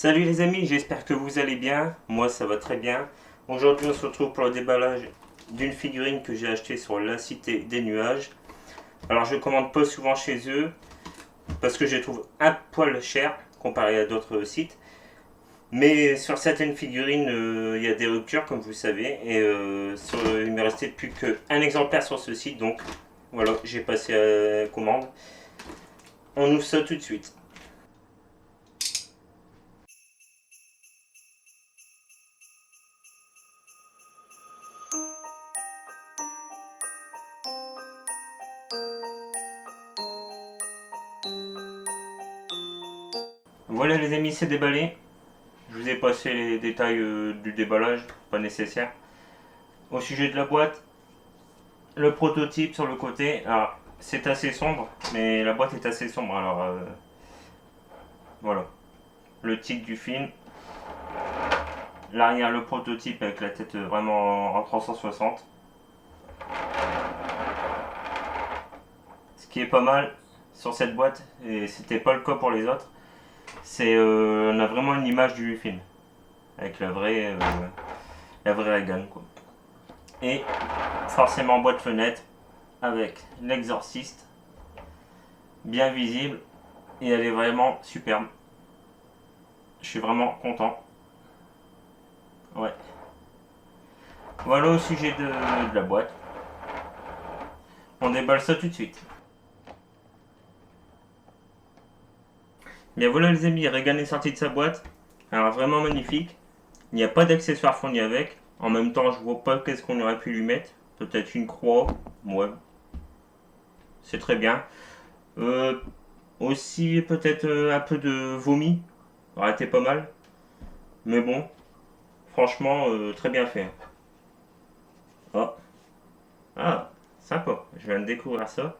Salut les amis, j'espère que vous allez bien. Moi ça va très bien. Aujourd'hui on se retrouve pour le déballage d'une figurine que j'ai achetée sur la Cité des Nuages. Alors je commande pas souvent chez eux parce que je les trouve un poil cher comparé à d'autres sites. Mais sur certaines figurines, il y a des ruptures comme vous savez. Et il me restait plus qu'un exemplaire sur ce site. Donc voilà, j'ai passé à la commande. On ouvre ça tout de suite. Voilà les amis, c'est déballé. Je vous ai passé les détails du déballage, pas nécessaire. Au sujet de la boîte, le prototype sur le côté, alors c'est assez sombre, mais la boîte est assez sombre. Alors voilà, le titre du film, l'arrière le prototype avec la tête vraiment en 360. Ce qui est pas mal sur cette boîte, et c'était pas le cas pour les autres, c'est on a vraiment une image du film avec la vraie Reagan quoi. Et forcément boîte fenêtre avec l'exorciste bien visible et elle est vraiment superbe. Je suis vraiment content. Ouais. Voilà au sujet de la boîte. On déballe ça tout de suite. Bien voilà les amis, Reagan est sorti de sa boîte. Alors vraiment magnifique. Il n'y a pas d'accessoires fournis avec. En même temps, je vois pas qu'est-ce qu'on aurait pu lui mettre. Peut-être une croix. Ouais. C'est très bien. Euh, Aussi peut-être un peu de vomi. Ça aurait été pas mal. Mais bon, franchement, très bien fait. Oh. Ah, sympa. Je viens de découvrir ça.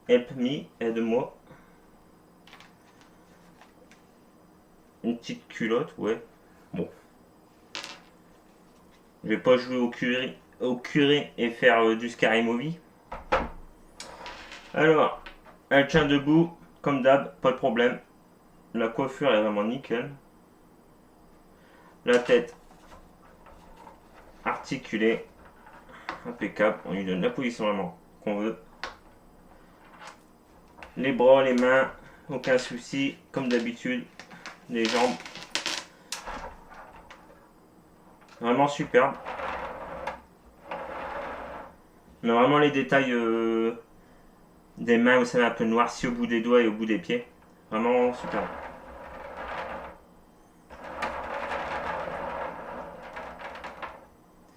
Help me, aide-moi. Une petite culotte, ouais. Bon. Je vais pas jouer au curé et faire du Scary Movie. Alors, elle tient debout, comme d'hab, pas de problème. La coiffure est vraiment nickel. La tête articulée, impeccable. On lui donne la position vraiment qu'on veut. Les bras, les mains, aucun souci, comme d'habitude. Les jambes, vraiment superbe. Mais vraiment les détails des mains, vous savez, un peu noirci au bout des doigts et au bout des pieds. Vraiment superbe.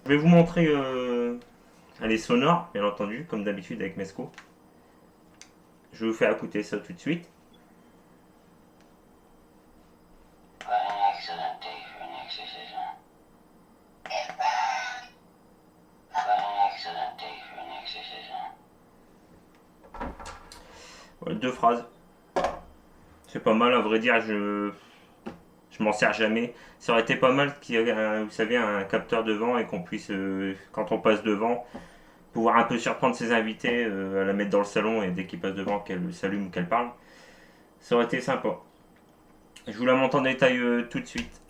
Je vais vous montrer. Elle est sonore, bien entendu, comme d'habitude avec Mesco. Je vais vous faire écouter ça tout de suite. Voilà, deux phrases. C'est pas mal, à vrai dire, je m'en sers jamais. Ça aurait été pas mal qu'il y ait, vous savez, un capteur devant et qu'on puisse, quand on passe devant, pouvoir un peu surprendre ses invités, à la mettre dans le salon et dès qu'ils passent devant, qu'elle s'allume ou qu'elle parle. Ça aurait été sympa. Je vous la montre en détail tout de suite.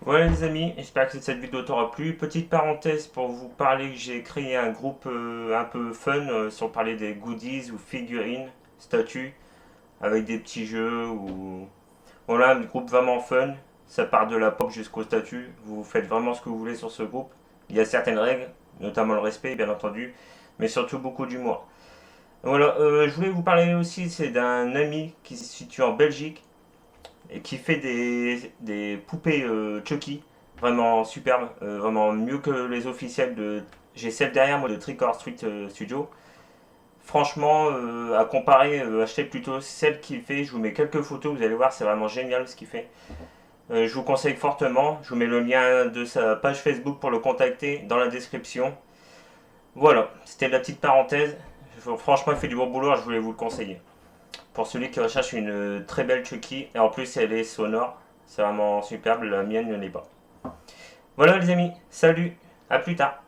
Voilà les amis, j'espère que cette vidéo t'aura plu. Petite parenthèse pour vous parler que j'ai créé un groupe un peu fun sur parler des goodies ou figurines, statues, avec des petits jeux ou... Voilà, un groupe vraiment fun. Ça part de la pop jusqu'aux statues. Vous faites vraiment ce que vous voulez sur ce groupe. Il y a certaines règles, notamment le respect bien entendu, mais surtout beaucoup d'humour. Voilà, je voulais vous parler aussi, c'est d'un ami qui se situe en Belgique. et qui fait des poupées Chucky, vraiment superbes, vraiment mieux que les officielles de. J'ai celle derrière moi de Trick or Street Studio. Franchement, à comparer, achetez plutôt celle qu'il fait. Je vous mets quelques photos, vous allez voir, c'est vraiment génial ce qu'il fait. Je vous conseille fortement. Je vous mets le lien de sa page Facebook pour le contacter dans la description. Voilà, c'était la petite parenthèse. Franchement, il fait du bon boulot, je voulais vous le conseiller. Pour celui qui recherche une très belle Chucky, et en plus elle est sonore, c'est vraiment superbe, la mienne ne l'est pas. Voilà les amis, salut, à plus tard.